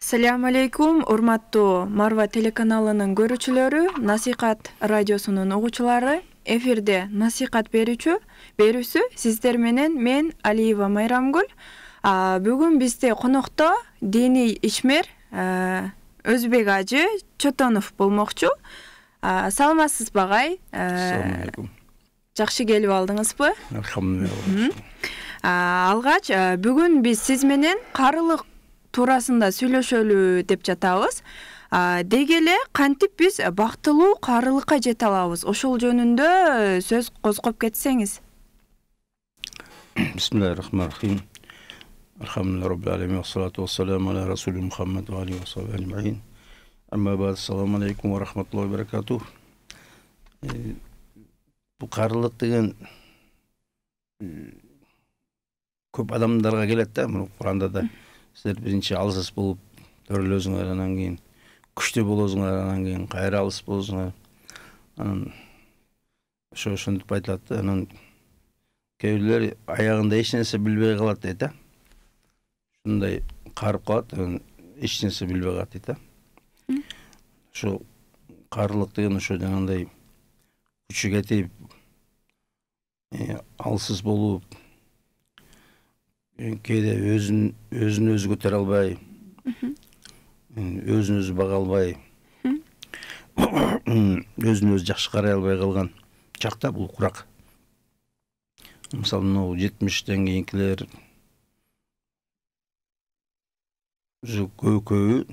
Салям алейкум, урматтуу Марва телеканалынын көрүүчүлөрү, Насихат радиосунун угуучулары. Эфирде Насихат берүүсү сиздер менен мен Алиева Майрамгүл. Бүгүн бизде конокто диний ишмер Өзбек ажы Чотонов болмокчу. Саламатсызбы агай? Assalamu alaikum. Жакшы келип алдыңызбы? Alhamdulillah. Алгач, бүгүн биз сиз менен карылык туурасында сүйлөшөлү деп жатабыз. Деги эле кантип биз бактылуу карылыкка жете алабыз? Ошол жөнүндө сөз козгоп кетсеңиз. Bismillahirrahmanirrahim. Elhamdülillahi Rabbil alemin. Vessalatu vesselamu ala Resulü Muhammed ve alihi ve sahbihi ecmaîn. Amma ba'd. Assalamu aleykum ve rahmetullahi ve berekatuh. Bu karılık деген көп адамдарга келет да. Куранда да силер биринчи алсыз болуп төрөлөсүңөр, анан кийин күчтүү болосуңар, анан кийин кайра алыс болосуңар. Анан ошентип айтылат да. Анан кээ бирлер аягында эч нерсе билбей калат дейт да. Ушундай карып калат, анан эч нерсе билбей калат дейт да. Ошо карылык деген ошо жанагындай күчү кетип, алсыз болуп, кээде өзүн өзү көтөрө албай, өзүн өзү бага албай, өзүн өзү жакшы карай албай калган чакта бул курак. Мисалы, мынау 70-тен кийинкилер көбү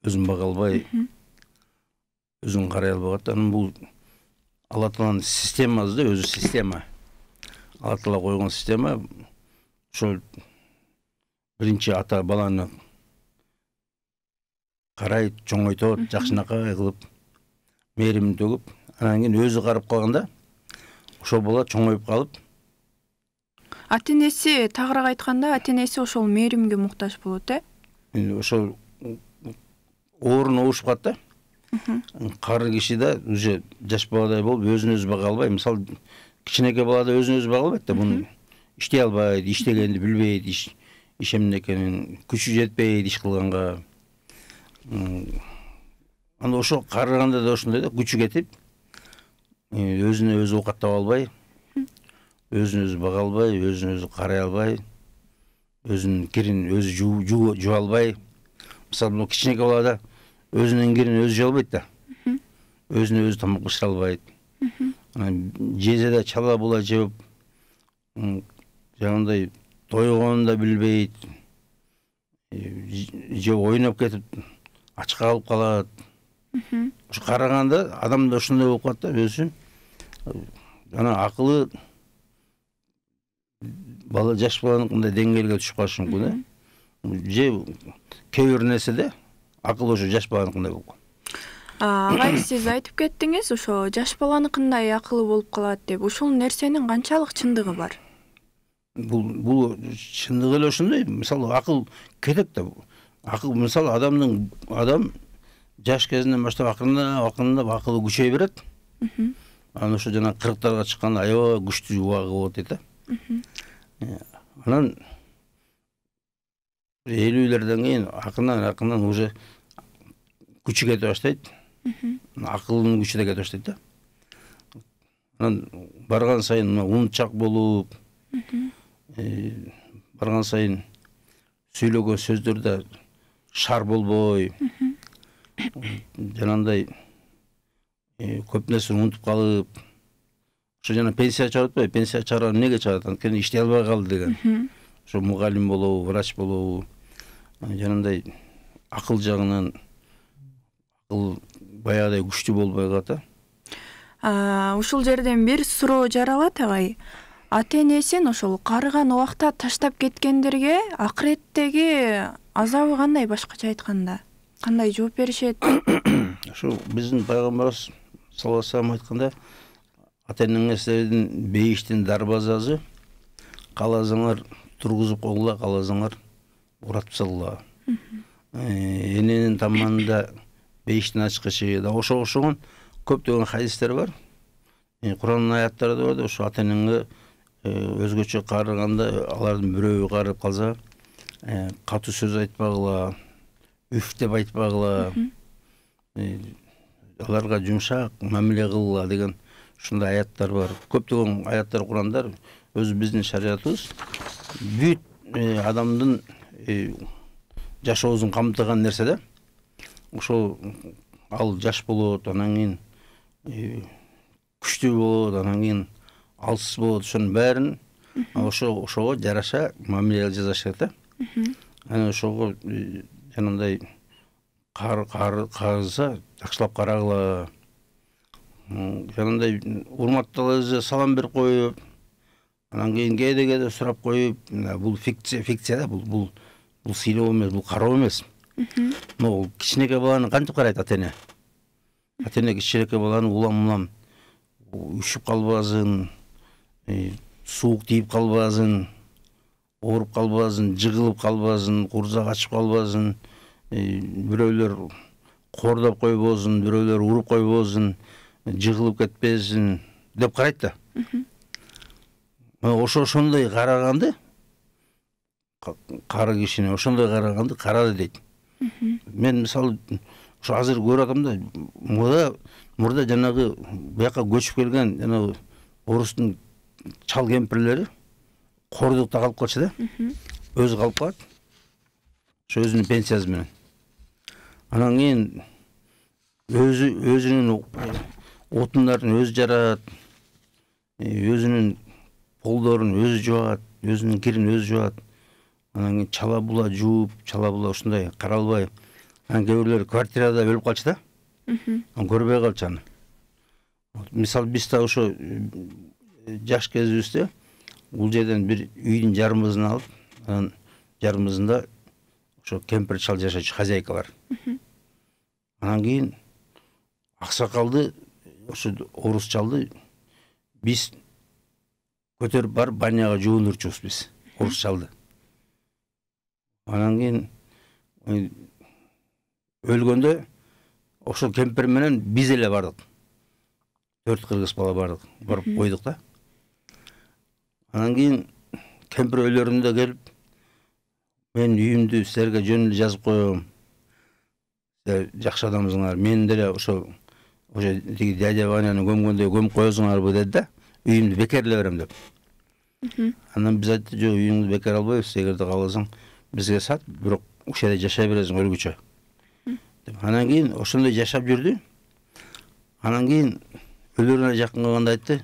өзүн бага албай, өзүн карай албай калат. Анан бул Алла Тааланын системасы да, өзү система. Алла Таала койгон система. Ошол биринчи ата баланы карайт, чоңойтот, жакшынакай кылып, мээримин төгүп, анан кийин өзү карап калганда, ошол бала чоңоюп калып, Ата-энеси, тагыраак айтканда, ата-энеси ошол мээримге муктаж болот, ошол орун оушуп калат да. Кары киши да уже жаш баладай болуп, өзүн өзү бага албай, мисалы, кичинекей бала да өзүн өзү бага албайт да, буну иштей албайт, иштегенди билбейт, иш эмне экенин, күчү жетпейт иш кылганга. Анда ошо карыганда да ошондой да, күчү кетип, өзүнө өзү оокаттап албай, өзүн өзү бага албай, өзүн өзү карай албай, өзүнүн кирин өзү жууп албай. Мисалы, бул кичинекей бала да өзүнүн кирин өзү жуа албайт да. Өзүнө өзү тамак бышыра албайт. Анан жезе да чала була жеп, жаңандай тойгонун да билбейт. Же ойноп кетип ачка калып калат. Ошо караганда адам да ошондой болуп калат да, өзүн. Жана акылы бала, жаш баланыкындай деңгээлге түшүп калышы мүмкүн да. Же кээ бир нерседе акыл ошо жаш баланыкындай болуп калат. Агай, сиз айтып кеттиңиз, ошо жаш баланыкындай акылы болуп калат деп. Ушул нерсенин канчалык чындыгы бар? Бул чындыгы эле ошондой. Мисалы, акыл кетет да. Акыл, мисалы, адам жаш кезинен баштап акырындап акылы күчөй берет. Анан ошо жана 40-тарга чыкканда аябай күчтүү убагы болот дейт да. Анан 50-лерден кийин акырынан уже күчү кете баштайт. Акылдын күчү да кете баштайт да. Анан барган сайын унутчак болуп, барган сайын сүйлөгөн сөздөрдө шар болбой, жанандай көп нерсени унутуп калып, ошо жана пенсия чыгарып атпайбы? Пенсия чыгарган эмнеге чыгарат? Анткени иштей албай калды деген. Ошо мугалим болобу, врач болобу, жанандай акыл жагынан акыл баягыдай күчтүү болбой калат да. Ушул жерден бир суроо жаралат, агай. Ата-энесин ошол карыган убакта таштап кеткендерге акыреттеги азабы кандай, башкача айтканда? Кандай жооп беришет? Ошо биздин пайгамбарыбыз саллаллаху алейхи вассалам айтканда, ата-энеңиздин бейиштин дарбазасы, кааласаңар тургузуп койгула, кааласаңар уратып салгыла. Эненин таманында бейиштин ачкы эшиги да ошого окшогон көптөгөн хадистер бар. Курандын аяттары да бар. Ошо ата-энеңге өзгөчө карыганда, алардын бирөө карып калса, катуу сөз айтпагыла, үф деп айтпагыла, аларга жумшак мамиле кылгыла деген ушундай аяттар бар. Көптөгөн аяттар, Курандар, өзү биздин шариятыбыз бүт адамдын жашоосун камтыган нерсе да. Ошол ал жаш болот, анан кийин күчтүү болот, анан кийин алсыз болот, ошонун баарын ошого жараша мамиле жасаш керек да. Анан ошого жанагындай карызса жакшылап карагыла. Жанагындай урматталабыз, салам берип коюп, анан кийин кээде сурап коюп, бул фикция да, бул сыйлоо эмес, бул кароо эмес. Но кичинекей баланы кантип карайт ата-эне? Ата-эне кичинекей баланы улам үшүп калбасын, суук тийип калбасын, ооруп калбасын, жыгылып калбасын, курзак ачып калбасын, бирөөлөр кордоп койбосун, бирөөлөр уруп койбосун, жыгылып кетпесин деп карайт да. Ошондой караганды, кары кишини ошондой караганды карады дейт. Мен мисалы ошо азыр көрүп атам да, мурда жанагы буяка көчүп келген жанагы орустун чал кемпирлери кордукта калып калчу да. Өзү калып калат. Ошо өзүнүн пенсиясы менен. Анан кийин өзүнүн отундарын өзү жарат, өзүнүн полдорун өзү жуат, өзүнүн кирин өзү жуат. Анан кийин чала була жууп, чала була ушундай каралбай. Анан кээ бирлери квартирада өлүп калчу да. Анан көрбөй калчу аны. Мисалы биз да ошо жаш кезибизде бул жерден бир үйдүн жарымызын алып, анан жарымызында ошо кемпир чал жашачу хозяйкалар. Анан кийин аксакалды, ошо орус чалды биз көтөрүп барып баняга жуундурчубуз биз, орус чалды. Анан кийин өлгөндө ошол кемпир менен биз эле бардык. 4 кыргыз бала бардык, барып койдук да. Анан кийин кемпир өлөрүндө келип, мен үйүмдү силерге жөн эле жазып коем. Силер жакшы адамсыңар. Мен деле ошо тиги дядя Ваняны көмгөндөй көмүп коесуңарбы деди да. Үйүмдү бекер эле берем деп. Анан биз айттык, жок, үйүңдү бекер албайбыз, эгерде кааласаң бизге сат, бирок ушул жерде жашай бересиң өлгүчө. Анан кийин ошондой жашап жүрдү. Анан кийин өлөрүнө жакын калганда айтты,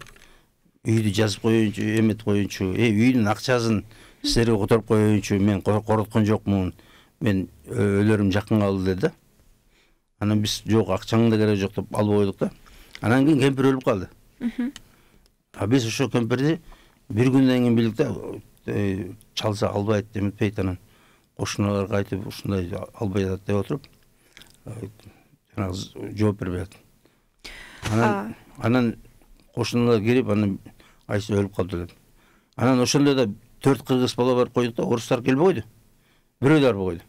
үйдү жазып коеюнчу, эметип коеюнчу, үйдүн акчасын силерге которуп коеюнчу, мен короткон жокмун, мен өлөрүм жакын калды деди да. Анан биз жок, акчаңдын да кереги жок деп алып койдук да. Анан кийин кемпир өлүп калды. Биз ошо кемпирди бир күндөн кийин билдик да, чалса албайт, эметпейт. Анан кошуналарга айтып, ушундай албай атат деп отуруп, жанагы жооп бербей атат. Анан кошуналар кирип, анан айсы өлүп калды деп. Анан ошондо да 4 кыргыз бала барып койдук да, орустар келбей койду. Бирөө да барбай койду.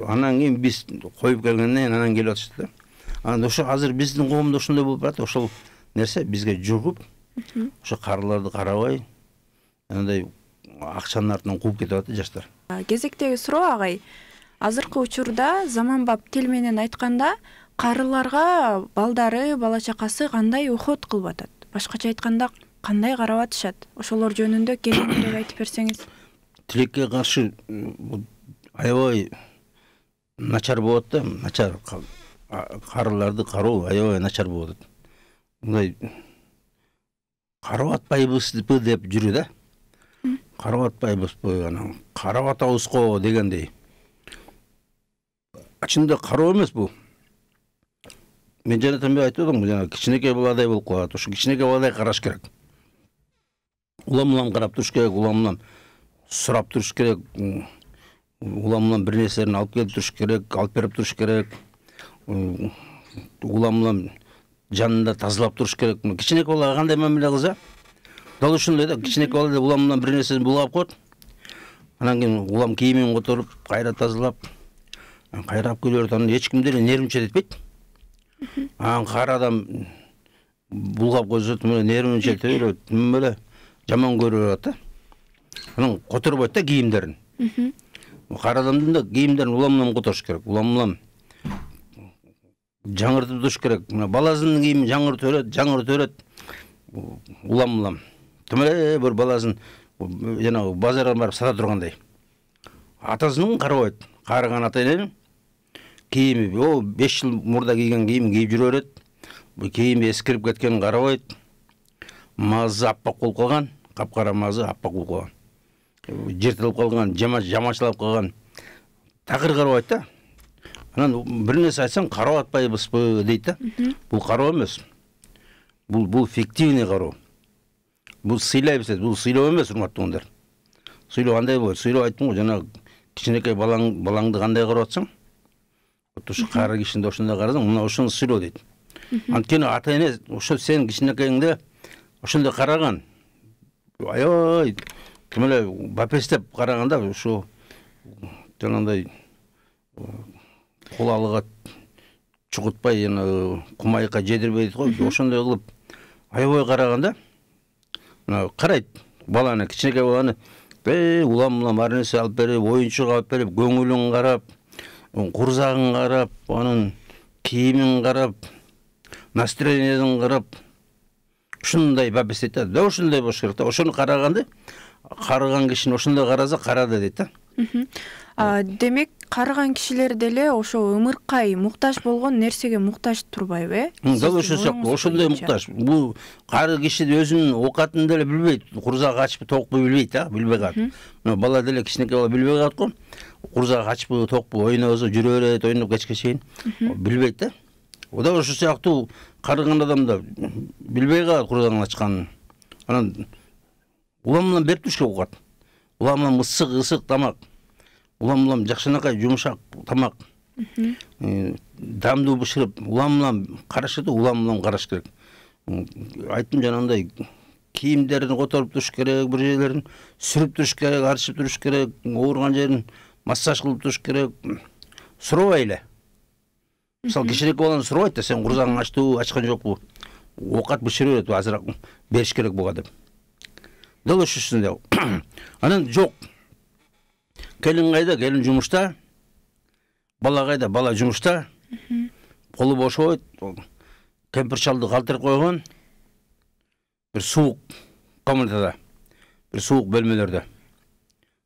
Анан кийин биз коюп келгенден кийин анан келип атышты да. Анан ошо азыр биздин коомдо ошондой болуп барат. Ошол нерсе бизге жугуп, ошо карыларды карабай, андай акчанын артынан кууп кетип атат жаштар. Кезектеги суроо агай. Азыркы учурда заманбап тил менен айтканда карыларга балдары, бала чакасы кандай уход кылып атат? Башкача айтканда кандай карап атышат? Ошолор жөнүндө кеңирээк айтып берсеңиз. Тилекке каршы аябай начар болот да, начар. Карыларды кароо аябай начар болот. Мындай карап атпайбызбы деп жүрү да. Карап атпайбызбы, анан карап атабыз го дегендей. Ачында кароо эмес бул. Мен жана тамбай айтып атам, жана кичинекей баладай болуп калат. Ошо кичинекей баладай караш керек. Улам карап туруш керек, улам сурап туруш керек, улам бир нерселерин алып келип туруш керек, алып берип туруш керек. Улам жанында тазалап туруш керек. Кичинекей балага кандай мамиле кылса, дал ушундай да, кичинекей бала деп улам бир нерсени булгап коет. Анан кийин улам кийимин которуп, кайра тазалап, кайрап келет, анан эч ким деле нервничать этпейт. Анан кара адам булгап койсо, нервничать эте берет, эле жаман көрүп атат да. Анан которбойт да кийимдерин. кара адамдын да кийимдерин улам которуш керек, улам жаңыртып туруш керек. Мына баласынын кийимин жаңыртып берет, улам тымыра бир баласын жанагы базарга барып сата тургандай. Атасынын карабайт, карыган ата эненин кийими, 5 жыл мурда кийген кийимин кийип жүрө берет. Бул кийими эскирип кеткенин карабайт. Мазы аппак болуп калган, капкара мазы аппак болуп калган. Жертилип калган, жамачылап калган. Такыр карабайт да. Анан бир нерсе айтсаң карап атпайбызбы дейт да. Бул кароо эмес. Бул фиктивный кароо. Бул сыйлайбыз дейт. Бул сыйлоо эмес, урматтуугандар. Сыйлоо кандай болот? Сыйлоо айттым го, жана кичинекей балаңды кандай карап атсаң, ошо кары кишинде ошондой карасаң, мына ошону сыйлоо дейт. Анткени ата эне ошо сен кичинекейиңде ошондой караган. Аябай ким эле бапестеп караганда ошо жанагындай кулалыга чугутпай, кумайыкка жедирбей дейт го. Ошондой кылып аябай караганда мына карайт баланы, кичинекей баланы улам ар нерсе алып берип, оюнчук алып берип, көңүлүн карап, курсагын карап, анын кийимин карап, настроениесин карап, ушундай бапестейт да. Ошондой болуш керек да. Ошону караганды, карыган кишини ошондой караса карады дейт да. Демек, карыган кишилер деле ошо ымыркай муктаж болгон нерсеге муктаж турбайбы? Дал ошондой муктаж. Бул кары киши өзүнүн оокатын деле билбейт, курсагы ачпы тоокпу билбейт да, билбей калат. Бала деле кичинекей бала билбей калат го. Курсагы ачпы тоокпу ойносо жүрө берет, ойноп кечке чейин билбейт да. Ода ошо сыяктуу карыган адам да билбей калат курсагын ачканын. Анан улам берип туруш керек оокат. Улам ысык тамак. Улам жакшынакай жумшак тамак. Дамдуу бышырып, улам карашты, улам караш керек. Айттым жанагындай кийимдерин которуп туруш керек, бир жерлерин сүрүп туруш керек, арчып туруш керек, ооруган жерин массаж кылып туруш керек. Сурабай эле. Мисалы кичинекей баланы сурабайт да, сен курсагың ачтыбы, ачкан жокпу? Оокат бышырып берет, азыраак бериш керек буга деп. Дал ошосундай. Анан жок. Келин кайда? Келин жумушта. Бала кайда? Бала жумушта. Колу бошойт. Кемпир чалды калтырып койгон. Бир суук комнатада. Бир суук бөлмөлөрдө.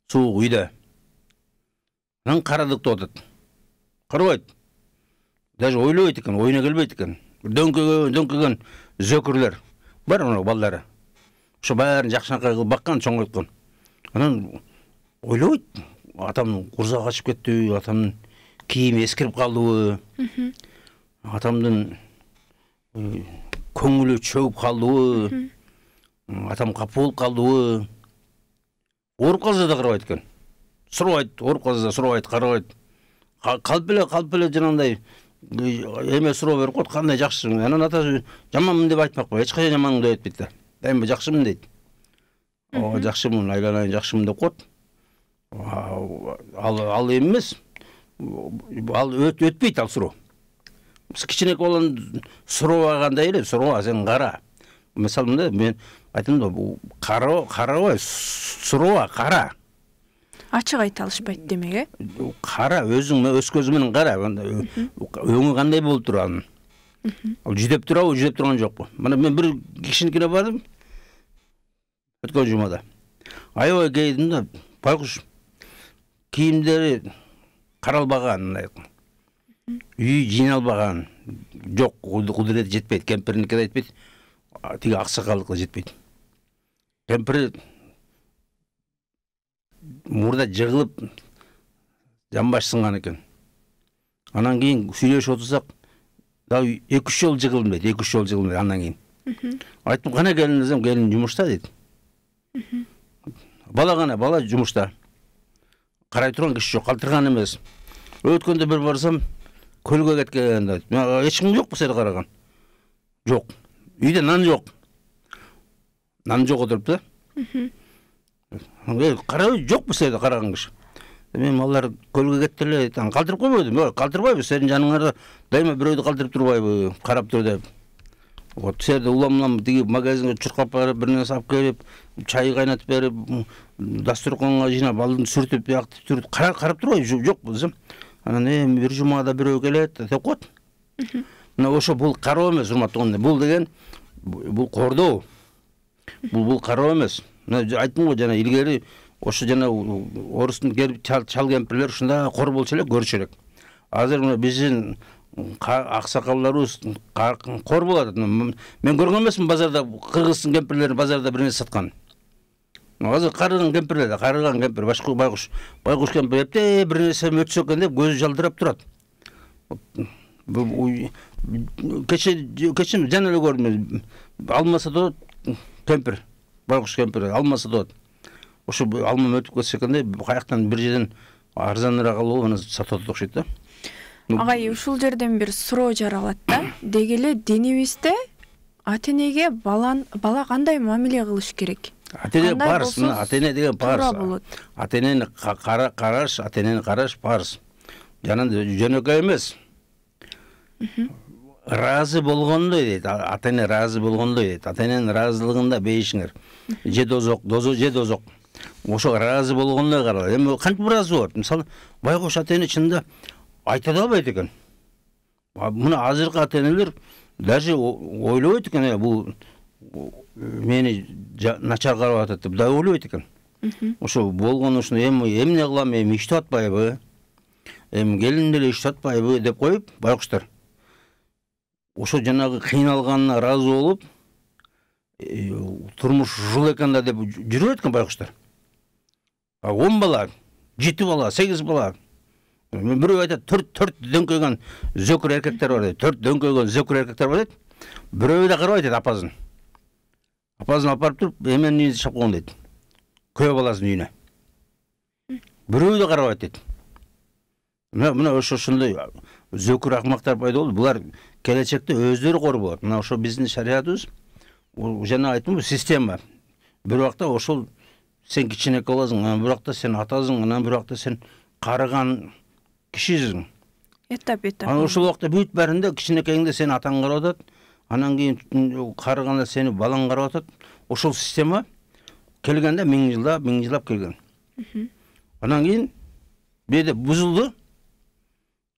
Суук үйдө. Анан карадыкта отот. Карабайт. Даже ойлобойт экен, оюна келбейт экен. Дөңкөгөн зөкүрлөр бар мына балдары. Ошо баарын жакшынакай кылып баккан, чоңойткон. Анан ойлойт, атамдын курсагы ачып кеттиби, атамдын кийими эскирип калдыбы, атамдын көңүлү чөгүп калдыбы, атам капа болуп калдыбы. Ооруп калса да карабайт экен. Сурабайт, ооруп калса да сурабайт, карабайт. Калп эле жанагындай эме суроо берип коет, кандай жакшысың? Анан атасы жаманмын деп айтмакпы, эч качан жаманмын деп айтпайт да. Дайыма жакшымын дейт. Жакшымын, айланайын жакшымын деп коет. Ал эмес. Ал өтпейт ал суроо. Кичинекей баланы сурабагандай эле, суроо сен кара. Мисалы мындай, мен айтам да, карабай, суроба, кара. Ачык айта алышпайт демек, Кара, өзүң өз көзү менен кара. Өңү кандай болуп турганын. Ал жүдөп турабы, жүдөп турган жокпу? Мына мен бир кишиникине бардым. Өткөн жумада. Аябай кейдим да, байкуш кийимдери каралбаган, үй жыйналбаган. Жок, кудурети жетпейт, кемпириники да жетпейт, тиги аксакалдыкы жетпейт. Кемпири мурда жыгылып жамбаш сынган экен. Анан кийин сүйлөшүп отурсак, да 2-3 жол жыгылдым дейт, 2-3 жол жыгылдым андан кийин. Айттым, кана келин десем, келин жумушта дейт. Бала кана, бала жумушта. Карай турган киши жок, калтырган эмес. Өткөндө бир барсам, көлгө кеткен дейт. Эч ким жокпу сени караган? Жок. Үйдө нан жок. Нан жок отурупту. Карабай жокпу сени караган киши. Мен алар көлгө кетти эле, калтырып койбойдум. Калтырбайбыз, сенин жаныңарда дайыма бирөөдү калтырып турбайбы, карап тур деп. Вот жерде улам тиги магазинге чуркап барып, бир нерсе алып келип, чай кайнатып берип, дастурканга жыйнап, алдын сүртүп, бияктып сүрүп, карап турбайбы, жок десем. Анан бир жумада бирөө келет деп коет. Мына ошо бул кароо эмес, урматтуу коңдар. Бул деген бул кордоо. Бул кароо эмес. Мына айттым го жана илгери ошо жана орустун чал кемпирлер ушундай кор болчу элек, көрчү элек. Азыр мына биздин аксакалдарыбыз кор болот. Мен көргөн эмесмин базарда кыргыздын кемпирлери базарда бир нерсе саткан. Азыр карыган кемпир, башка байкуш кемпир эптеп бир нерсе өтсө экен деп көзү жалдырап турат. Кече жана эле көрдүм. Алма сатат кемпир, байкуш кемпир алма сатат. Ошо алма өтүп кетсе экен деп каяктан бир жерден арзаныраак алып аны сатат окшойт да. Агай, ушул жерден бир суроо жаралат да. Деги эле динибизде ата-энеге бала кандай мамиле кылыш керек? Ата-эне парыз, ата-эне деген парыз. Ата-энени караш парыз. Жана жөнөкөй эмес. Разы болгондой дейт. Ата-эне разы болгондой дейт. Ата-эненин разылыгында бейишиңер. Же дозок. Ошо разы болгондой каралат. Эми кантип разы болот? Мисалы, байкуш ата-эне чынында айта да албайт экен. Мына азыркы ата-энелер даже ойлобойт экен, бул мени начар карап атат деп да ойлойт экен. Ошо болгон ушуну эмне кылам, иштеп атпайбы? Келин деле иштеп атпайбы деп коюп, байкуштар. Ошо жанагы кыйналганына разы болуп, турмуш жыл экен да деп жүрөт экен байкуштар. 10 бала, 7 бала, 8 бала. Бирөө айтат, 4 дөңкөйгөн зөкүр эркектер бар дейт. 4 дөңкөйгөн зөкүр эркектер бар дейт. Бирөө да карабайт дейт апасын. Апасын алып барып туруп, эмен үйүнө чап койгон дейт. Күйөө баласынын үйүнө. Бирөө да карабайт дейт. Мына ошондой зөкүр акмактар пайда болду. Булар келечекте өздөрү кор болот. Мына ошо биздин шариятыбыз, жана айттым, система. Бир убакта ошол сен кичинекей боласың, бир убакта сен атасың, анан бир убакта сен карыган кишисиң. Этап. Анан ошол убакта бүт бәринде кичинекейиңде сени атаң карап атат, анан кийин карыганда сени балаң карап атат. Ошол система келгенде 1000 жылдап келген. Анан кийин беде бузулду.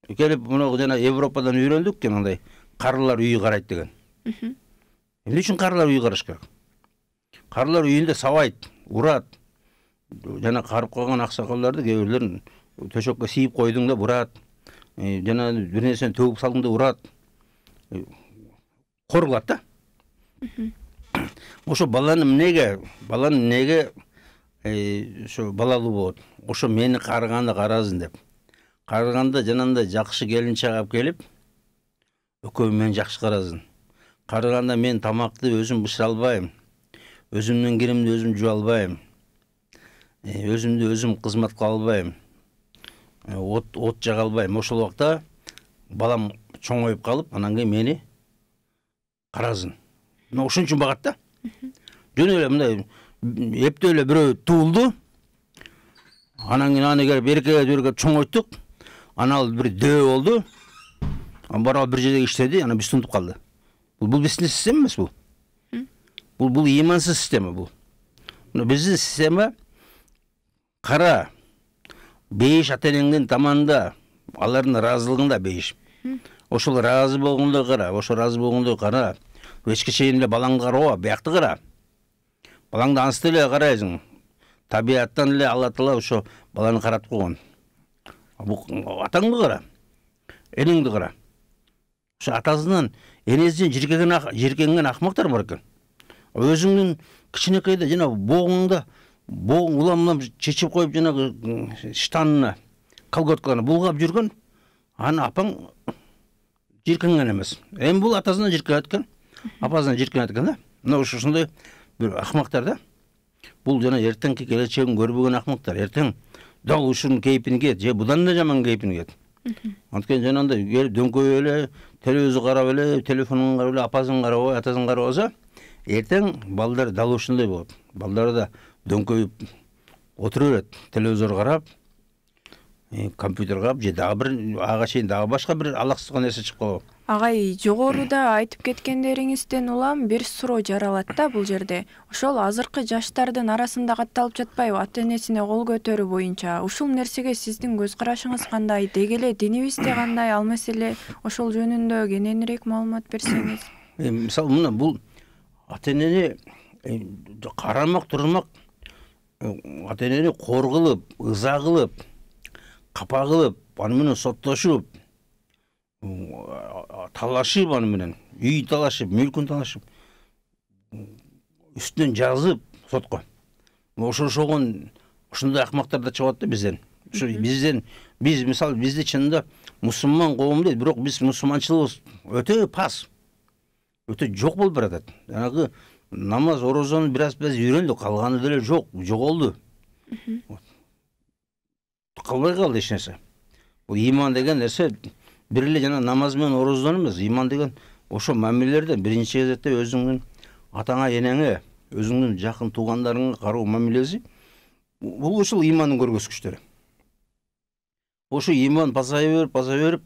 Келип мына жана Европадан үйрөндүк жанагындай карылар үйү карайт деген. Эмне үчүн карылар үйү караш керек? Карылар үйүндө сабайт, урат. Жана карып калган аксакалдарды кээ бирлерин төшөккө сийип койдуң да урат. Жана бир нерсени төгүп салдың да урат. Кор кылат да. Ошо баланы эмнеге ошо балалуу болот. Ошо мени карыганда карасын деп. Карыганда жанагындай жакшы келинчек алып келип, экөө мени жакшы карасын. Карыганда мен тамакты өзүм бышыра албайм. Өзүмдүн киримди өзүм жууа албайм. Өзүмдү өзүм кызмат кыла албайм. От жага албайм. Ошол убакта балам чоңоюп калып, анан кийин мени карасын. Мына ошон үчүн багат да. Жөн эле мындай эптеп эле бирөө туулду. Анан кийин аны келип эркек чоңойттук. Анан бир дөө болду. Барып бир жерде иштеди, анан биз тунтуп калды. Бул биздин система эмес бул. Бул имансыз система бул. Биздин система кара. Бейиш ата-энеңдин таманында, алардын ыраазылыгында бейиш. Ошол ыраазы болгондой кара. Эчке чейин эле балаңды караба, биякты кара. Балаңды ансыз эле карайсың. Табиаттан эле Алла Таала ошо баланы каратып койгон. Атаңды кара. Энеңди кара. Ошо атасынан, энесинен жиркенген акмактар бар экен. Өзүңдүн кичинекейде жана боогуңда улам чечип коюп жанагы штанына, колготкаларына булгап жүргөн, аны апаң жиркенген эмес. Эми бул атасынан жиркенет экен, апасынан жиркенет экен да. Мына ошондой бир акмактар да. Бул жана эртеңки келечегин көрбөгөн акмактар. Эртең дал ушунун кейпине кет, же будан да жаман кейпине кет. Анткени жанагындай дөңкөй эле, телевизор карап эле, телефонун карап эле, апасын карабай, атасын карабаса, эртең балдар дал ушундай болот. Балдар да дөңкөйүп отура берет, телевизор карап, компьютер карап, же дагы бир ага чейин дагы башка бир алаксызга нерсе чыгып калат. Агай, жогоруда айтып кеткендериңизден улам бир суроо жаралат да бул жерде. Ошол азыркы жаштардын арасында катталып жатпайбы ата-энесине кол көтөрүү боюнча? Ушул нерсеге сиздин көз карашыңыз кандай? Деги эле динибизде кандай? Ал маселе ошол жөнүндө кененирээк маалымат берсеңиз. Мисалы мына бул ата-энени карамак турмак, ата-энени кор кылып, ыза кылып, капа кылып, аны менен соттошуп, талашып, аны менен үй талашып, мүлкүн талашып, үстүнөн жазып сотко. Ошогон ушундай акмактар да чыгат да бизден. Биз мисалы бизде чынында мусулман коом дейт, бирок биз мусулманчылыгыбыз өтө пас, өтө жок болуп баратат. Жанагы намаз, орозону бираз үйрөндүк, калганы деле жок, жоголду. Калбай калды эч нерсе. Бул иман деген нерсе бир эле жана намаз менен орозон эмес. Иман деген ошо мамилелерден биринчи кезекте өзүңдүн атаңа, энеңе, өзүңдүн жакын туугандарыңа кароо мамилеси. Бул ушул имандын көргөзгүчтөрү. Ошо иман пасая берип,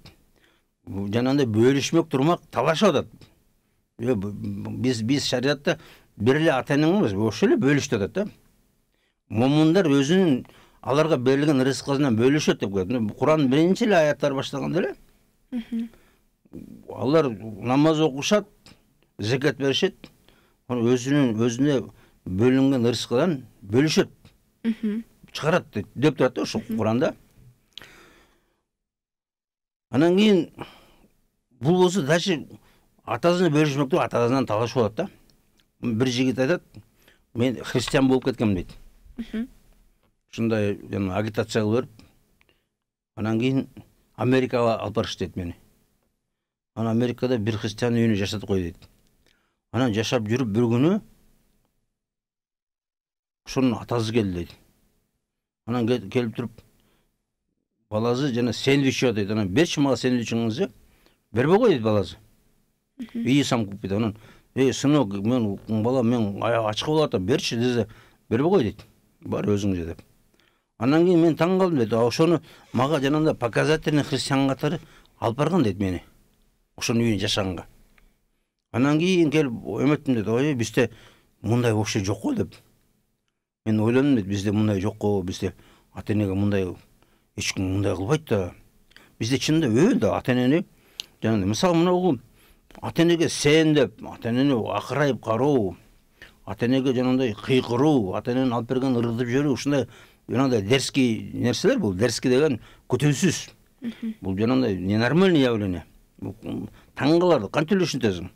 жанагындай бөлүшмөк турмак талашып атат. Биз шариатта бир эле ата-энең эмес, ошо эле бөлүштү атат да. Момундар өзүнүн аларга берилген рызкынан бөлүшөт деп коет. Курандын биринчи эле аяттары баштаганда эле алар намаз окушат, закат беришет, өзүнө бөлүнгөн рызкынан бөлүшөт, чыгарат деп турат да ошо Куранда. Анан кийин бул болсо даже атасына бөлүшмөктү атасынан талашып алат да. Бир жигит айтат, мен христиан болуп кеткем дейт. Ушундай агитация кылып берип, анан кийин Америкага алып барышты дейт мени. Анан Америкада бир христиан үйүнө жашатып кой дейт. Анан жашап жүрүп бир күнү ошонун атасы келди дейт. Анан келип туруп баласы жана сэндвич жеп дейт. Анан берчи мага сэндвичиңизди. Бербей кой дейт баласы. Ии самкып кетти. Анан сынок, мен балам, мен ачка болуп атам, берчи десе, бербей кой дейт. Бар өзүң же деп. Анан кийин мен таң калдым дейт. Ошону мага жанагындай показательный христиан катары алып барган дейт мени. Ошонун үйүнө жашаганга. Анан кийин келип эметтим дейт. Ой, бизде мындай вообще жок го деп. Мен ойлондум дейт, бизде мындай жок го, бизде ата-энеге мындай эч ким мындай кылбайт да. Бизде чынында өлдү ата-энени. Жанагындай мисалы мына ата-энеге сен деп, ата-энени акырайып кароо, ата-энеге жанагындай кыйкыруу, ата-энени алып берген ырдып жиберүү, ушундай жанагындай дерзкий нерселер бул. Дерзкий деген көтөнсүз. Бул жанагындай ненормальный явление. Таң каларды, кантип эле ушинтесиң?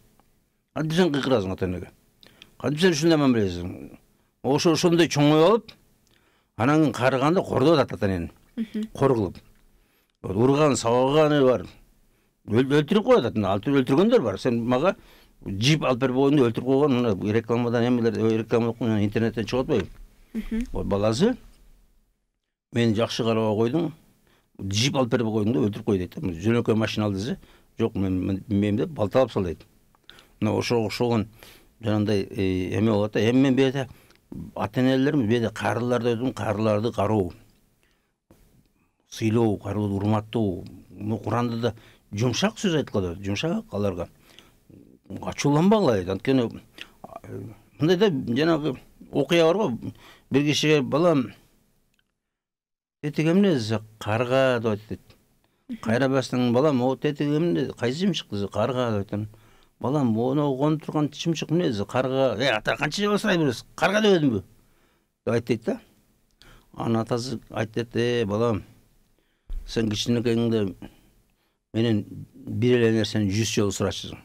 Кантип сен кыйкырасың ата-энеге? Кантип сен ушундай мамилесиң? Ошондой чоңоюп алып, анан карыганда кордоп атат ата-энени. Кор кылып. Урган, сабаганы бар. Өлтүрүп коет атат. Өлтүргөндөр бар. Сен мага жип алып берип койгонду өлтүрүп койгон, мына рекламадан эмелер, реклама интернеттен чыгып атпайбы? Баласы мен жакшы карабай койдуң, жип алып берип койдуң да өлтүрүп кой дейт. Жөнөкөй машина ал десе, жок мен билмейм деп балталап сал дейт. Мына ошогон жанагындай эме болот да. Эми мен бuyerде ата-энелерим, бuyerде карыларды өтүм, карыларды кароо, сыйлоо, карыларды урматтоо. Куранда да жумшак сөз айтылат, жумшак аларга. Ачууланбагыла дейт. Анткени мындай да жанагы окуя бар го, бир кишиге балам тетиги эмне десе, карга деп айтат. Кайрабастын балам, о тетиги эмне, кайсы жимшик десе, карга деп айтат. Балам, мону конуп турган чымчык эмне десе, карга. Ата канча жолу сурай бересиз? Карга дебедимби? деп айтат да. Анын атасы айтат, балам, сен кичинекейиңде менен бир эле нерсени 100 жолу сурачысың.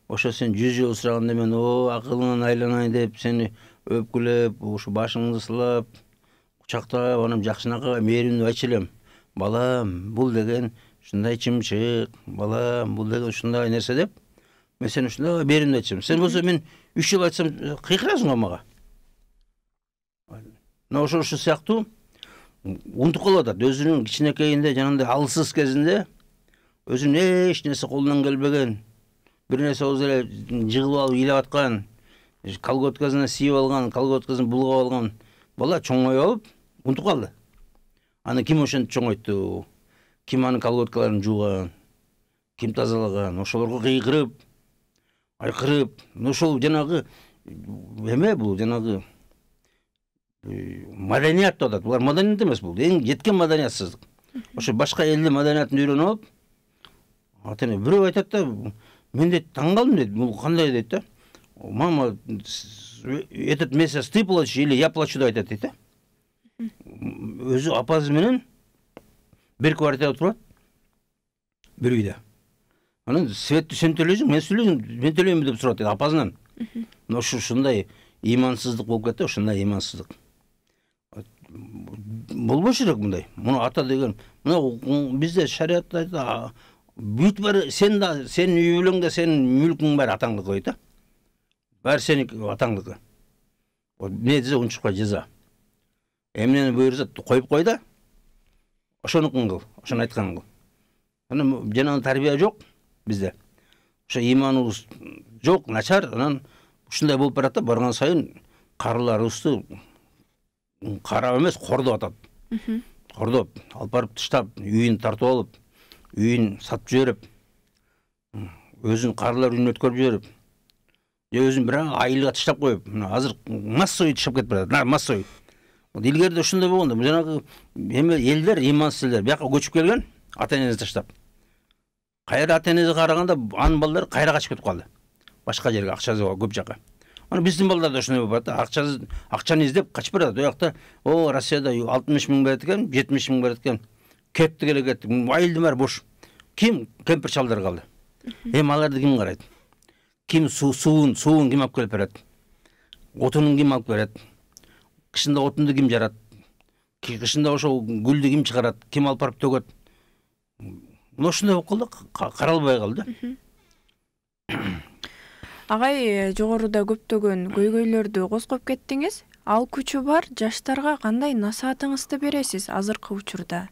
Ошо сен 100 жолу сураганда мен акылыңан айланайын деп сени өпкүлөп, ушу башыңды сылап, кучактап, анан жакшынакай мээримдүү айтчу элем. Балам, бул деген ушундай чымчык, балам, бул деген ушундай нерсе деп, мен сени ушундай мээримдүү айтчумун. Сен болсо мен 3 жолу айтсам кыйкырасың го мага. Мына ошо сыяктуу унутуп калып атат. Өзүнүн кичинекейинде, жанагындай алсыз кезинде өзүнүн эч нерсе колунан келбеген, бир нерсе болсо эле жыгылып алып ыйлап аткан, колготкасына сийип алган, колготкасын булгап алган бала чоңоюп алып унутуп калды. Аны ким ошентип чоңойту? Ким анын колготкаларын жууган? ким тазалаган, ошолорго кыйкырып, айкырып, ошол жанагы эме бул жанагы маданият деп атат. Булар маданият эмес, бул эң жеткен маданиятсыздык. Ошо башка элдин маданиятын үйрөнүп алып, атene бирөө айтат да, мен дейт таң калдым дейт, бул кандай дейт да. Мама, этот месяц ты плачешь или я плачу деп айтат дейт да. Өзү апасы менен бир квартирада турат, бир үйдө. Анан светти сен төлөйсүң, мен төлөйм деп сурат дейт апасынан. Ушундай имансыздык болуп кетти, ушундай имансыздык. Болбош керек мындай. Муну ата деген, мына бизде шариатта айтат, бүт баары сен үй бүлөңдө сенин мүлкүң баары атаңдыкы дейт да. Баары сеники атаңдыкы. Не десе унчукпай жаза. Эмнени буйрса коюп кой да. Ошонукун кыл, ошону айтканын кыл. Анан жанагы тарбия жок бизде. Ошо иманыбыз жок, начар, анан ушундай болуп барат да, барган сайын карыларыбызды карап эмес, кордоп атат. Кордоп, алып барып таштап, үйүн тартып алып, үйүн сатып жиберип, өзүн карылар үйүнө өткөрүп жиберип, же өзүн бир айылга таштап коюп, азыр массовый таштап кетип барат, массовый. Илгерде ушундай болгондо, жанагы эме элдер, имансыз элдер бияка көчүп келген, ата-энесин таштап. Кайра ата-энеси караганда анын балдары кайра качып кетип калды. Башка жерге, акчасы көп жака. Аны биздин балдар да ошондой болуп атат. Акчаны издеп качып барат. О жакта, Россияда 60 миң берет экен, 70 миң берет экен. Кетти келе кетти. Айылдын баары бош. Ким кемпир чалдар калды. Эми аларды ким карайт? Ким суун ким алып келип берет? Отунун ким алып берет? Кышында отунду ким жарат? Кышында ошол гүлдү ким чыгарат? Ким алып барып төгөт? Ошондой болуп калды, каралбай калды. Агай, жогоруда көптөгөн көйгөйлөрдү козгоп кеттиңиз. Ал күчү бар жаштарга кандай насаатыңызды бересиз азыркы учурда?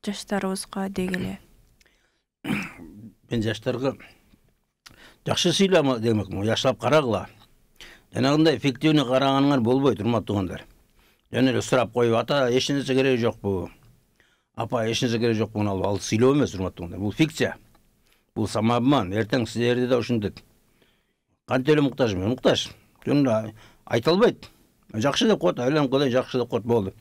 Жаштарыбызга дегеле. Мен жаштарга жакшы сыйлама демекмин, жакшылап карагыла. Жанагындай эффективный караганыңар болбойт, урматтуу туугандар. Жана эле сурап коюп, ата эч нерсе кереги жокпу? Апа эч нерсе кереги жокпу? Ал сыйлоо эмес, урматтуу туугандар. Бул фикция. Бул самообман. Эртең силерди да ушинтет. Кантип эле муктажмын? Муктаж. Жөн айта албайт. Жакшы деп коет, айланып калай, жакшы деп коет, болду.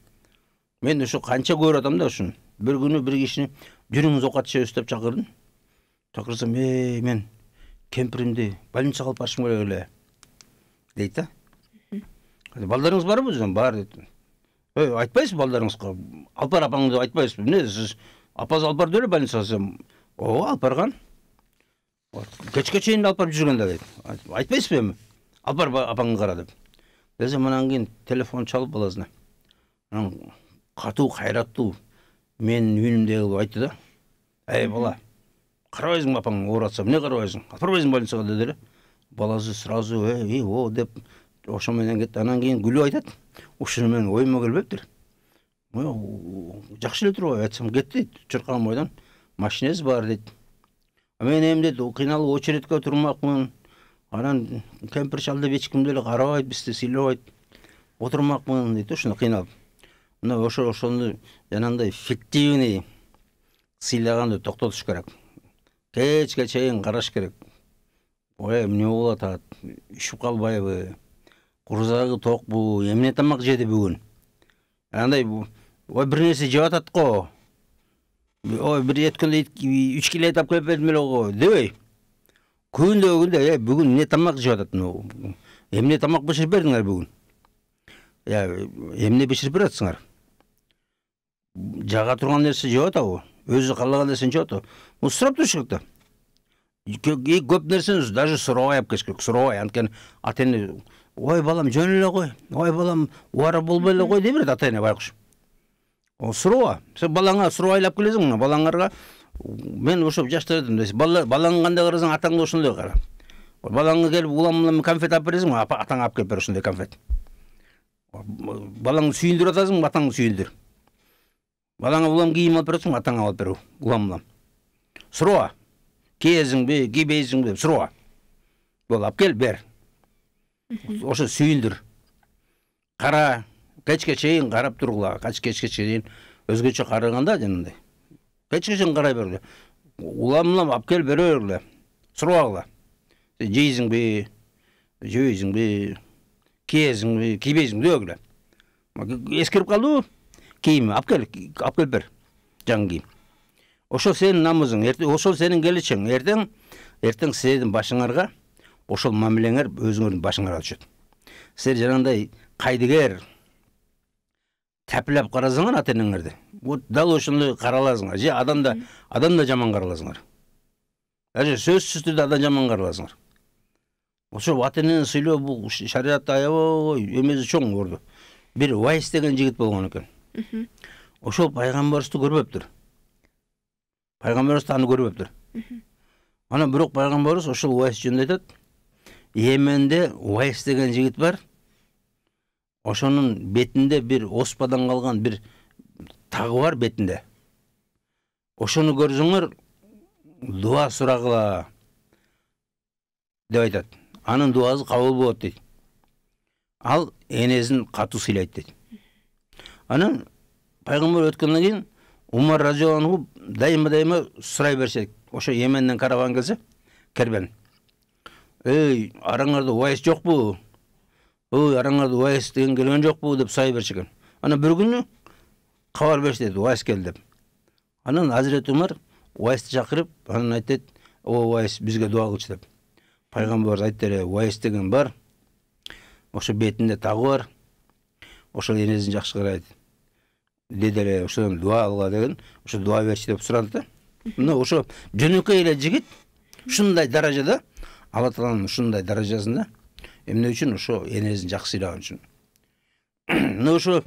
Мен ушу канча көрүп атам да ушуну. Бир күнү бир кишини жүрүңүз окат ичебиз деп чакырдым. Чакырсам, мен кемпиримди больницага алып барышым керек эле дейт да. Балдарыңыз барбы? Бар дейт. Айтпайсызбы балдарыңызга? Алып бар апаңды деп айтпайсызбы? Эмне сиз апаңыз алып барды эле больницага? Алып барган. Кечке чейин алып барып жүргөн да дейт. Айтпайсызбы эми? Алып бар апаңды кара деп. Десем, анан кийин телефон чалып баласына. Анан катуу кайраттуу менин үйүнүмдөгү кылып айтты да. Эй бала, карабайсыңбы апаң ооратса? Эмне карабайсың? Алып барбайсың больницага деди эле. Баласы сразу деп ошо менен кетти. Анан кийин күлүп айтат. Ушуну мен оюма келбептир. Жакшы эле турбайбы? Айтсам, кетти. Чуркан бойдон машинеси бар дейт. Мен эми дейт, кыйналып очередке турмакмын. Анан кемпир чал деп эч ким деле карабайт, бизди сыйлабайт. Отурмакмын дейт, ушуну кыйналып. Мына ошону жанагындай фиктивный сыйлаганды токтотуш керек. Кечке чейин караш керек. Эмне болуп атат? Ишип калбайбы? Курсагы токпу? Эмне тамак жеди бүгүн? Андай бир нерсе жеп атат го. Бир эткенде 3 кило эт алып келип бердим эле го дебей. Күндө бүгүн эмне тамак жеп атат? Эмне тамак бышырып бердиңер бүгүн? Эмне бышырып бератсыңар? Жага турган нерсе жеп атабы? Өзү каалаган нерсени жеп атабы? Сурап туруш керек да. Көп нерсени даже сурабай алып келиш керек. Сурабай, анткени ата-эне, ой балам жөн эле кой, ой балам убара болбой эле кой дей берет ата-эне байкуш. Сураба. Сен балаңа сурабай алып келесиң, балаңарга мен ошо жаштар дедим. Балаңы кандай карасаң, атаңды ошондой кара. Балаңы келип улам конфет алып бересиң, атаңа алып келип бер ошондой конфет. Балаңды сүйүндүрүп атасың, атаңды сүйүндүр. Балаңа улам кийим алып бересиң, атаңа алып бер улам. Сураба. Кийесиңби, кийбейсиңби деп сураба. Бол алып кел бер. Ошо сүйүндүр. Кара, кечке чейин карап тургула, кечке чейин өзгөчө караганда жанагындай. Кечке чейин карай бер. улам алып келип бере бергиле. Сурабагыла. Жейсиңби, жебейсиңби, кийесиңби, кийбейсиңби дегиле. Эскирип калдыбы? Кийим алып келип бер. Жаңы кийим. Ошол сенин намызың, ошол сенин келечегиң. Эртең сиздин башыңарга ошол мамилеңер өзүңөрдүн башыңарга түшөт. Силер жанагындай кайдыгер тәпилеп карасаңар ата-энеңерди. Бу дал ошондой караласыңар. Же адам да жаман караласыңар. Даже сөзсүз түрдө адам жаман караласыңар. Ошо ата-энени сыйлоо бул шариатта аябай эмеси чоң орду. Бир Уайс деген жигит болгон экен. Ошол пайгамбарыбызды көрбөптүр. Пайгамбарыбыз аны көрбөптүр. Ана бирок пайгамбарыбыз ошол Уайс жөнүндө айтат. Йеменде Уайс деген жигит бар. Ошонун бетинде бир оспадан калган бир тагы бар бетинде. Ошону көрсөңөр дуа сурагыла деп айтат. Анын дуасы кабыл болот дейт. Ал энесин катуу сыйлайт дейт. Анан пайгамбар өткөндөн кийин Умар разияллаху анху дайыма сурай берсе, ошо Йеменден караван келсе, кербен. Эй, араңарда Уайс жокпу? Ой, араңарда Уайс деген келген жокпу деп сурай берчү экен. Анан бир күнү кабар беришти деди, Уайс келди деп. Анан Азирет Умар Уайсты чакырып, анан айтты, "О Уайс, бизге дуа кылчы" деп. Пайгамбар айтты, "Уайс деген бар. Ошо бетинде тагы бар. Ошол энесин жакшы карайт. Деди ошодон дуа алга деген, ошо дуа берчи" деп сурады да. Мына ошо жөнөкөй эле жигит ушундай даражада, Алла Тааланын ушундай даражасында эмне үчүн ошо энесин жакшы сыйлаган үчүн. Мына ошо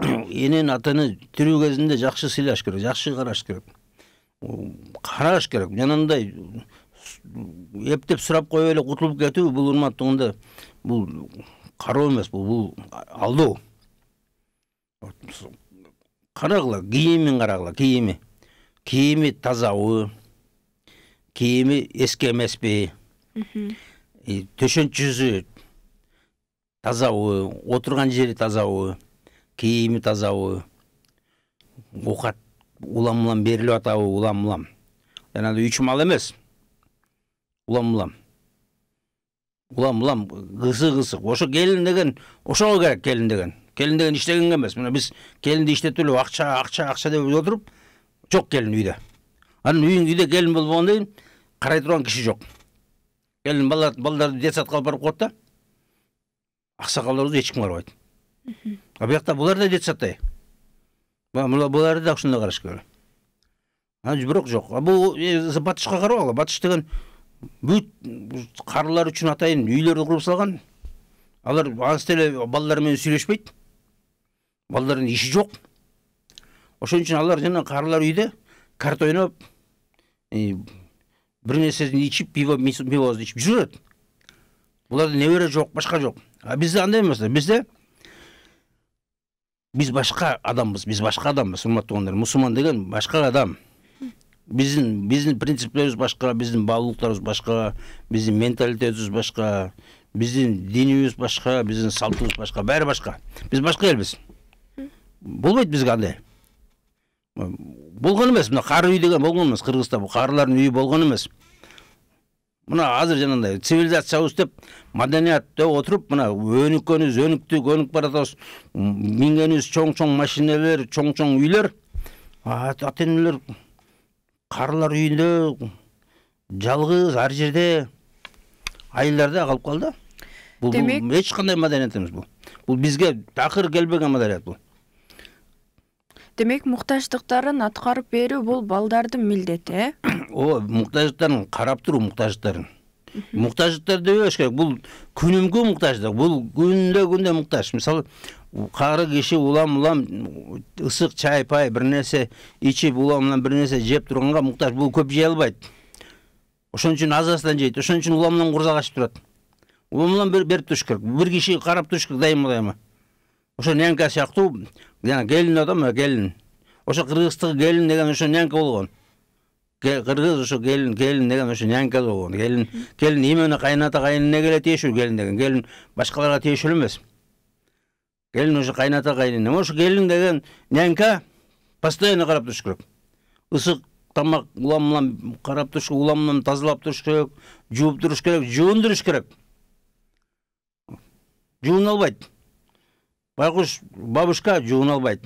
эненин атаны тирүү кезинде жакшы сыйлаш керек, жакшы караш керек. Караш керек. Жанагындай эптеп сурап коюп эле кутулуп кетүү бул урматтуугунда бул кароо эмес, бул алдоо. Карагыла, кийимин карагыла, кийими тазабы, кийими эски эмеспи, төшөнчүсү тазабы, отурган жери тазабы, кийими тазабы, оокат улам берилип атабы, улам. Жанагы 3 мал эмес. Улам. Кысык. Ошо келин деген, ошого керек келин деген. Келин деген иштеген эмес. Мына биз келинди иштетип акча деп отуруп, жок келин үйдө. Анын үйдө келин болбогондон кийин карай турган киши жок. Келин балдарды детсадка алып барып коет да. Аксакалдарыбыз эч ким карабайт. А биякта булар да детсадтай. Буларды да ушундай караш керек. Бирок жок. Бул батышка карабагыла. Батыш деген бүт карылар үчүн атайын үйлөрдү куруп салган. Алар ансы эле балдар менен сүйлөшпөйт. Балдардын иши жок. Ошон үчүн алар жана карылар үйдө карта ойноп, бир нерсесин ичип, пивозду ичип жүрөт. Буларда небере жок, башка жок. А бизде андай эмес. Биз башка адамбыз, урматтуугандар. Мусулман деген башка адам. Биздин принциптерибиз башка, биздин баалуулуктарыбыз башка, биздин менталитетибиз башка, биздин динибиз башка, биздин салтыбыз башка, баары башка. Биз башка элбиз. Болбойт бизге андай. Болгон эмес, мына кары үй деген болгон эмес, Кыргызда бул карылардын үйү болгон эмес. Мына азыр жанагындай цивилизациябыз деп, маданият деп отуруп, мына өнүк баратабыз. Мингенибиз чоң машиналар, чоң үйлөр. Ата-энелер карылар үйүндө жалгыз ар жерде айылдарда калып калды. Бул эч кандай маданият эмес бул. Бул бизге такыр келбеген маданият бул. Демек, муктаждыктарын аткарып берүү бул балдардын милдети, муктаждыктарын карап туруу, муктаждыктар дебеш керек. Бул күнүмкү муктаждык, бул күндө муктаж. Мисалы, кары киши улам ысык чай, пай, бир нерсе ичип, улам бир нерсе жеп турганга муктаж. Бул көп жей албайт. Ошон үчүн азасынан жейт. Ошон үчүн уламдан курзак ачып турат. Уламдан берип туруш керек. Бир киши карап туруш керек дайыма. Ошо нянка сыяктуу, жана келин адам, келин. Ошо кыргыздагы келин деген ошо нянка болгон. Кыргыз ошо келин деген ошо нянка болгон. Келин именно кайната кайнына келе тиешүү келин деген. Келин башкаларга тиешүү эмес. Келин ошо кайната кайнына. Ошо келин деген нянка постоянно карап туруш керек. Ысык тамак улам улам карап туруш керек, улам улам тазалап туруш керек, жууп туруш керек, жуундуруш керек. Жуун албайт. Байкуш бабушка жуун албайт.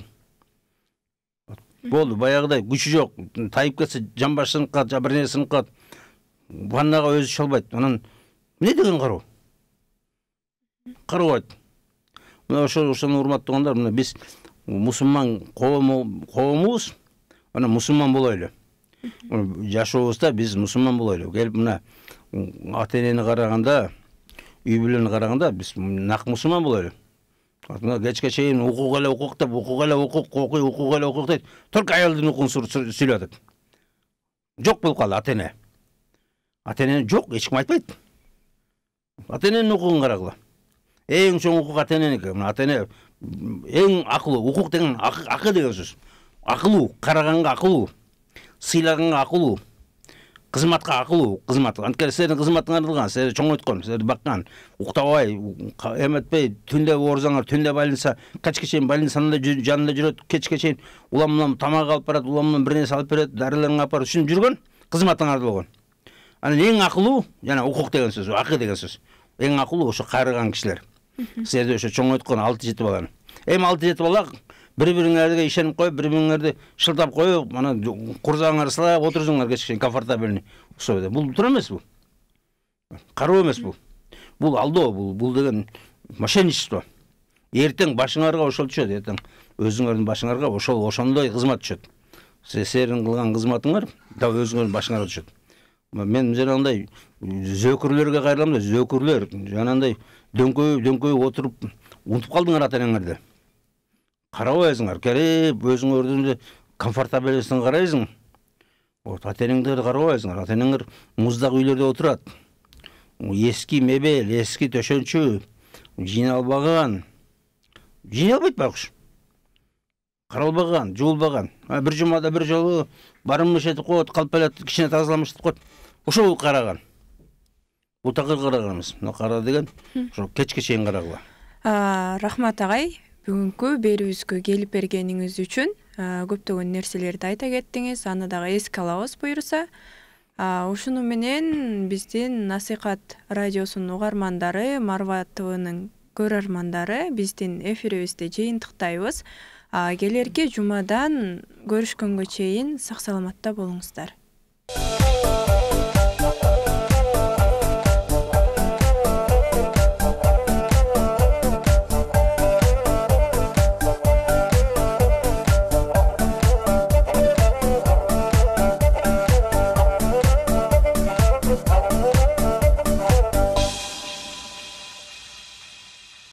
Болду, баягыдай күчү жок. Тайып кетсе жамбаш сынып калат, бир нерсе сынып калат. Ваннага өзү чыга албайт. Анан эмне деген кароо? Карабайт. Мына ошону урматтагандар, мына биз мусулман коомубуз, ана мусулман болойлу. Жашообузда биз мусулман болойлу. Келип мына ата-энени караганда, үй бүлөнү караганда биз нак мусулман болойлу. Мына кечке чейин укук эле укук деп, укук эле укук, укук эле укук дейт. Только аялдын укугун сүйлөп атат. Жок болуп калды ата-эне. Ата-эне жок, эч ким айтпайт. Ата-эненин укугун карагыла. Эң чоң укук ата-эненики. Ата-эне эң акылуу, укук деген акы деген сөз. Акылуу, караганга акылуу, сыйлаганга акылуу, кызматка акылуу, кызмат. Анткени сенин кызматыңар кылган, сени чоңойткон, сени баккан, уктабай, эметпей, түндө оорусаңар, түндө больница, кечке чейин больницанын жанында жүрөт, кечке чейин улам тамак алып барат, улам бир нерсе алып берет, дарыларын алып барат, ушуну жүргөн, кызматыңарды болгон. Анан эң акылуу, жана укук деген сөз, акы деген сөз. Эң акылуу ошо кайрыган кишилер. Силерди ошо чоңойткон 6-7 баланы. Эми 6-7 бала бири-бириңерге ишенип коюп, бири-бириңерди шылтап коюп, ана курсагыңарды сылап отурсуңар кечке комфортабельный условия. Бул туура эмес бул. Кароо эмес бул. Бул алдоо, бул деген мошенничество. Эртең башыңарга ошол түшөт, эртең өзүңөрдүн башыңарга ошондой кызмат түшөт. Силердин кылган кызматыңар да өзүңөрдүн башыңарга түшөт. Мен жанагындай зөкүрлөргө кайрылам да, зөкүрлөр жанагындай дөңкөйүп отуруп унутуп калдыңар ата-энеңерди. Карабайсыңар, келип өзүңөрдүн комфортабельностун карайсың. Ата-энеңерди карабайсыңар. Ата-энеңер муздак үйлөрдө отурат. Эски мебель, эски төшөнчү, жыйналбаган. Жыйналбайт байкуш. Каралбаган, жуулбаган. Бир жумада бир жолу барымыш этип коет, калп эле кичине тазаламыш деп коет. Ошол караган. Бул такыр караган эмес. Мына кара деген ошо кечке чейин карагыла. Рахмат агай, бүгүнкү берүүбүзгө келип бергениңиз үчүн көптөгөн нерселерди айта кеттиңиз. Аны дагы эске алабыз буюрса. Ушуну менен биздин Насыйкат радиосунун угармандары, Марва ТВнын көрөрмандары биздин эфирибизди жыйынтыктайбыз. Келерки жумадан көрүшкөнгө чейин сак саламатта болуңуздар.